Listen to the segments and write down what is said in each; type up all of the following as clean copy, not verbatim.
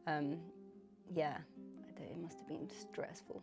Yeah, it must have been stressful.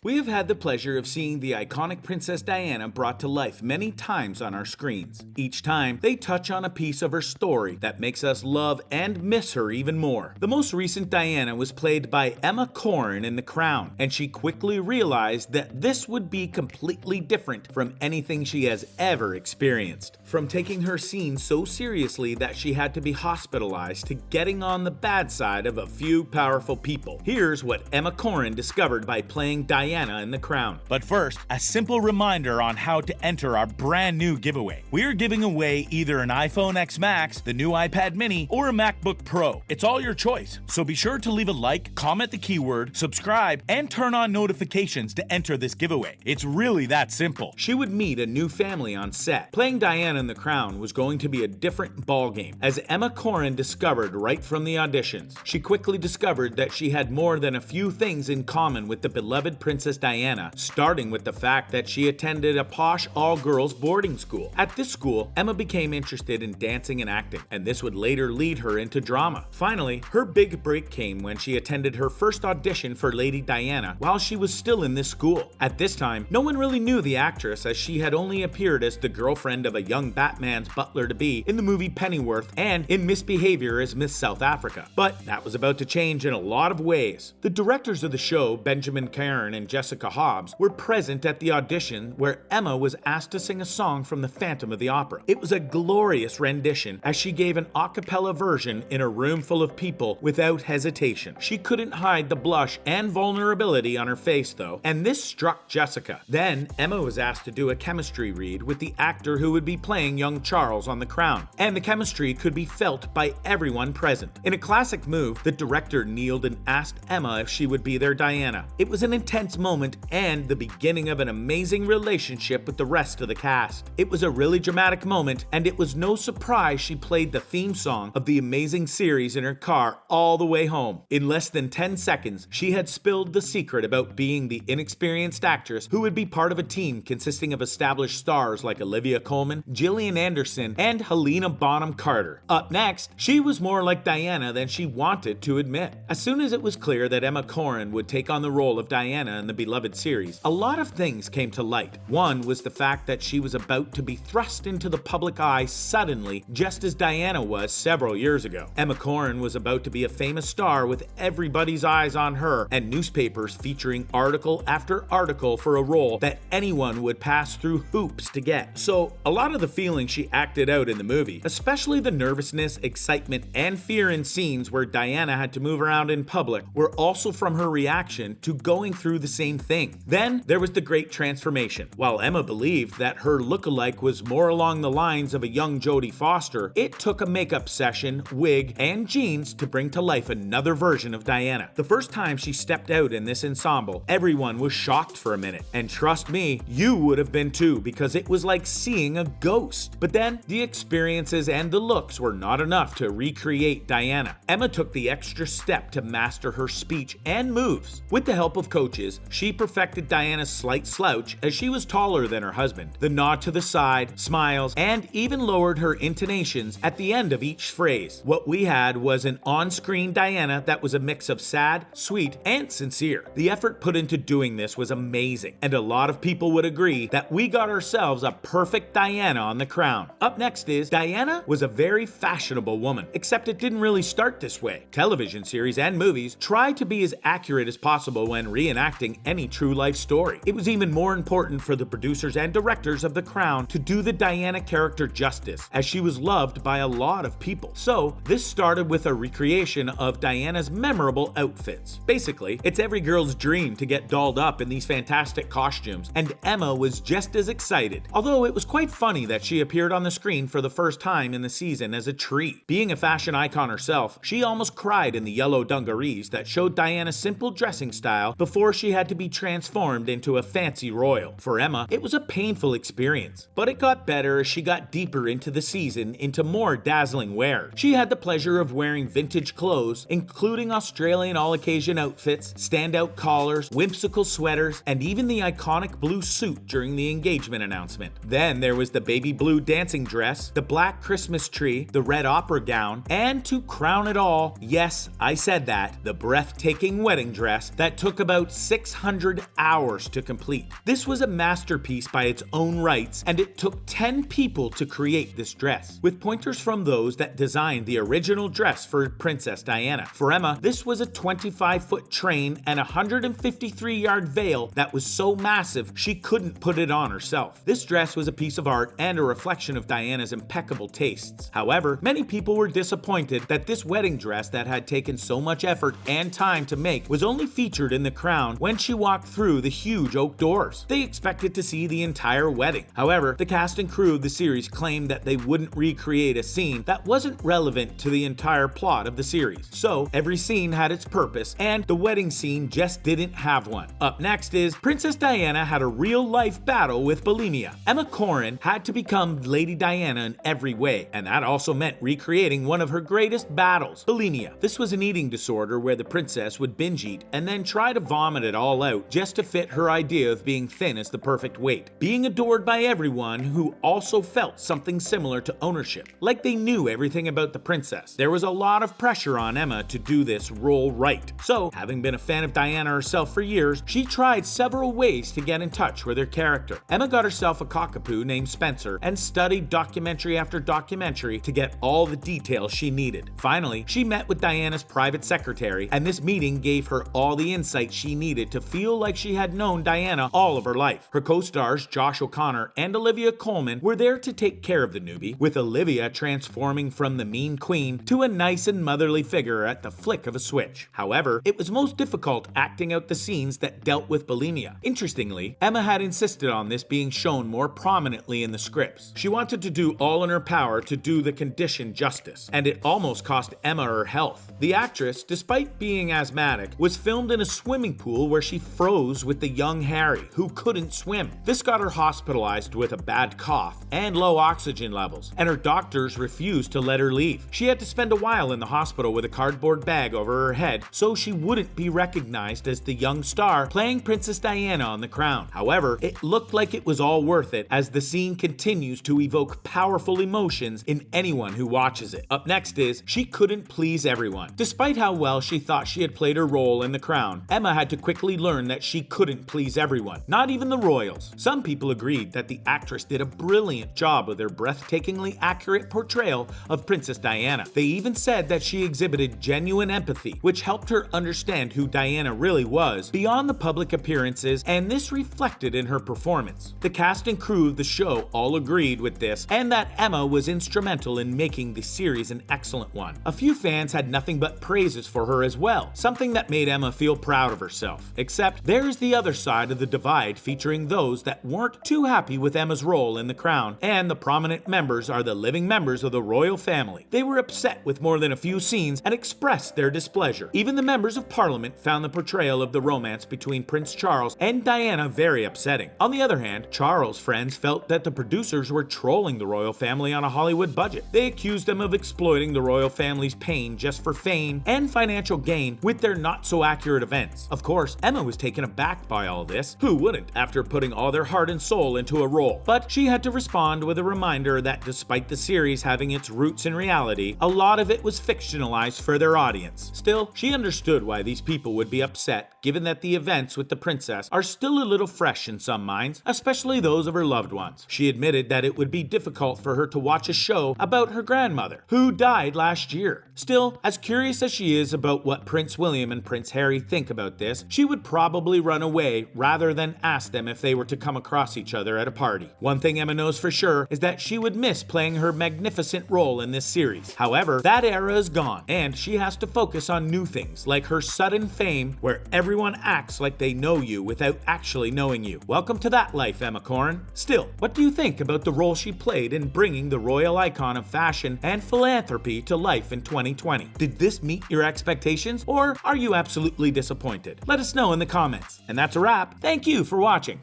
We have had the pleasure of seeing the iconic Princess Diana brought to life many times on our screens. Each time, they touch on a piece of her story that makes us love and miss her even more. The most recent Diana was played by Emma Corrin in The Crown, and she quickly realized that this would be completely different from anything she has ever experienced. From taking her scene so seriously that she had to be hospitalized to getting on the bad side of a few powerful people. Here's what Emma Corrin discovered by playing Diana in The Crown. But first, a simple reminder on how to enter our brand new giveaway. We're giving away either an iPhone X Max, the new iPad mini, or a MacBook Pro. It's all your choice, so be sure to leave a like, comment the keyword, subscribe, and turn on notifications to enter this giveaway. It's really that simple. She would meet a new family on set. Playing Diana in The Crown was going to be a different ballgame, as Emma Corrin discovered right from the auditions. She quickly discovered that she had more than a few things in common with the beloved Princess Diana, starting with the fact that she attended a posh all-girls boarding school. At this school, Emma became interested in dancing and acting, and this would later lead her into drama. Finally, her big break came when she attended her first audition for Lady Diana while she was still in this school. At this time, no one really knew the actress, as she had only appeared as the girlfriend of a young Batman's butler-to-be in the movie Pennyworth and in Misbehavior as Miss South Africa. But that was about to change in a lot of ways. The directors of the show, Benjamin Cairn and Jessica Hobbs, were present at the audition where Emma was asked to sing a song from The Phantom of the Opera. It was a glorious rendition, as she gave an a cappella version in a room full of people without hesitation. She couldn't hide the blush and vulnerability on her face though, and this struck Jessica. Then Emma was asked to do a chemistry read with the actor who would be playing young Charles on The Crown, and the chemistry could be felt by everyone present. In a classic move, the director kneeled and asked Emma if she would be their Diana. It was an intense moment and the beginning of an amazing relationship with the rest of the cast. It was a really dramatic moment, and it was no surprise she played the theme song of the amazing series in her car all the way home. In less than 10 seconds, she had spilled the secret about being the inexperienced actress who would be part of a team consisting of established stars like Olivia Colman, Gillian Anderson, and Helena Bonham Carter. Up next, she was more like Diana than she wanted to admit. As soon as it was clear that Emma Corrin would take on the role of Diana in the beloved series, a lot of things came to light. One was the fact that she was about to be thrust into the public eye suddenly, just as Diana was several years ago. Emma Corrin was about to be a famous star with everybody's eyes on her, and newspapers featuring article after article for a role that anyone would pass through hoops to get. So a lot of the feelings she acted out in the movie, especially the nervousness, excitement, and fear in scenes where Diana had to move around in public, were also from her reaction to going through the same thing. Then there was the great transformation. While Emma believed that her lookalike was more along the lines of a young Jodie Foster, it took a makeup session, wig, and jeans to bring to life another version of Diana. The first time she stepped out in this ensemble, everyone was shocked for a minute. And trust me, you would have been too, because it was like seeing a ghost. But then, the experiences and the looks were not enough to recreate Diana. Emma took the extra step to master her speech and moves. With the help of coaches, she perfected Diana's slight slouch, as she was taller than her husband, the nod to the side, smiles, and even lowered her intonations at the end of each phrase. What we had was an on-screen Diana that was a mix of sad, sweet, and sincere. The effort put into doing this was amazing, and a lot of people would agree that we got ourselves a perfect Diana on The Crown. Up next is Diana was a very fashionable woman, except it didn't really start this way. Television series and movies try to be as accurate as possible when reenacting any true life story. It was even more important for the producers and directors of The Crown to do the Diana character justice, as she was loved by a lot of people. So this started with a recreation of Diana's memorable outfits. Basically, it's every girl's dream to get dolled up in these fantastic costumes, and Emma was just as excited. Although it was quite funny that she appeared on the screen for the first time in the season as a tree. Being a fashion icon herself, she almost cried in the yellow dungarees that showed Diana's simple dressing style before she had had to be transformed into a fancy royal. For Emma, it was a painful experience, but it got better as she got deeper into the season into more dazzling wear. She had the pleasure of wearing vintage clothes, including Australian all-occasion outfits, standout collars, whimsical sweaters, and even the iconic blue suit during the engagement announcement. Then there was the baby blue dancing dress, the black Christmas tree, the red opera gown, and to crown it all, yes, I said that, the breathtaking wedding dress that took about 600 hours to complete. This was a masterpiece by its own rights, and it took 10 people to create this dress, with pointers from those that designed the original dress for Princess Diana. For Emma, this was a 25-foot train and a 153-yard veil that was so massive she couldn't put it on herself. This dress was a piece of art and a reflection of Diana's impeccable tastes. However, many people were disappointed that this wedding dress that had taken so much effort and time to make was only featured in the crown when she walked through the huge oak doors. They expected to see the entire wedding. However, the cast and crew of the series claimed that they wouldn't recreate a scene that wasn't relevant to the entire plot of the series. So, every scene had its purpose, and the wedding scene just didn't have one. Up next is Princess Diana had a real-life battle with bulimia. Emma Corrin had to become Lady Diana in every way, and that also meant recreating one of her greatest battles, bulimia. This was an eating disorder where the princess would binge eat and then try to vomit it all out just to fit her idea of being thin as the perfect weight. Being adored by everyone who also felt something similar to ownership, like they knew everything about the princess. There was a lot of pressure on Emma to do this role right. So, having been a fan of Diana herself for years, she tried several ways to get in touch with her character. Emma got herself a cockapoo named Spencer and studied documentary after documentary to get all the details she needed. Finally, she met with Diana's private secretary, and this meeting gave her all the insight she needed to feel like she had known Diana all of her life. Her co-stars Josh O'Connor and Olivia Colman were there to take care of the newbie, with Olivia transforming from the mean queen to a nice and motherly figure at the flick of a switch. However, it was most difficult acting out the scenes that dealt with bulimia. Interestingly, Emma had insisted on this being shown more prominently in the scripts. She wanted to do all in her power to do the condition justice, and it almost cost Emma her health. The actress, despite being asthmatic, was filmed in a swimming pool where she froze with the young Harry, who couldn't swim. This got her hospitalized with a bad cough and low oxygen levels, and her doctors refused to let her leave. She had to spend a while in the hospital with a cardboard bag over her head so she wouldn't be recognized as the young star playing Princess Diana on The Crown. However, it looked like it was all worth it, as the scene continues to evoke powerful emotions in anyone who watches it. Up next is She Couldn't Please Everyone. Despite how well she thought she had played her role in The Crown, Emma had to quickly learn that she couldn't please everyone, not even the royals. Some people agreed that the actress did a brilliant job with her breathtakingly accurate portrayal of Princess Diana. They even said that she exhibited genuine empathy, which helped her understand who Diana really was beyond the public appearances, and this reflected in her performance. The cast and crew of the show all agreed with this, and that Emma was instrumental in making the series an excellent one. A few fans had nothing but praises for her as well, something that made Emma feel proud of herself. Except there's the other side of the divide, featuring those that weren't too happy with Emma's role in The Crown, and the prominent members are the living members of the royal family. They were upset with more than a few scenes and expressed their displeasure. Even the members of Parliament found the portrayal of the romance between Prince Charles and Diana very upsetting. On the other hand, Charles' friends felt that the producers were trolling the royal family on a Hollywood budget. They accused them of exploiting the royal family's pain just for fame and financial gain with their not-so-accurate events. Of course, Emma was taken aback by all this. Who wouldn't, after putting all their heart and soul into a role? But she had to respond with a reminder that despite the series having its roots in reality, a lot of it was fictionalized for their audience. Still, she understood why these people would be upset, given that the events with the princess are still a little fresh in some minds, especially those of her loved ones. She admitted that it would be difficult for her to watch a show about her grandmother, who died last year. Still, as curious as she is about what Prince William and Prince Harry think about this, she would probably run away rather than ask them if they were to come across each other at a party. One thing Emma knows for sure is that she would miss playing her magnificent role in this series. However, that era is gone, and she has to focus on new things, like her sudden fame, where everyone acts like they know you without actually knowing you. Welcome to that life, Emma Corrin. Still, what do you think about the role she played in bringing the royal icon of fashion and philanthropy to life in 2020? Did this meet your expectations, or are you absolutely disappointed? Let us know know in the comments. And that's a wrap. Thank you for watching.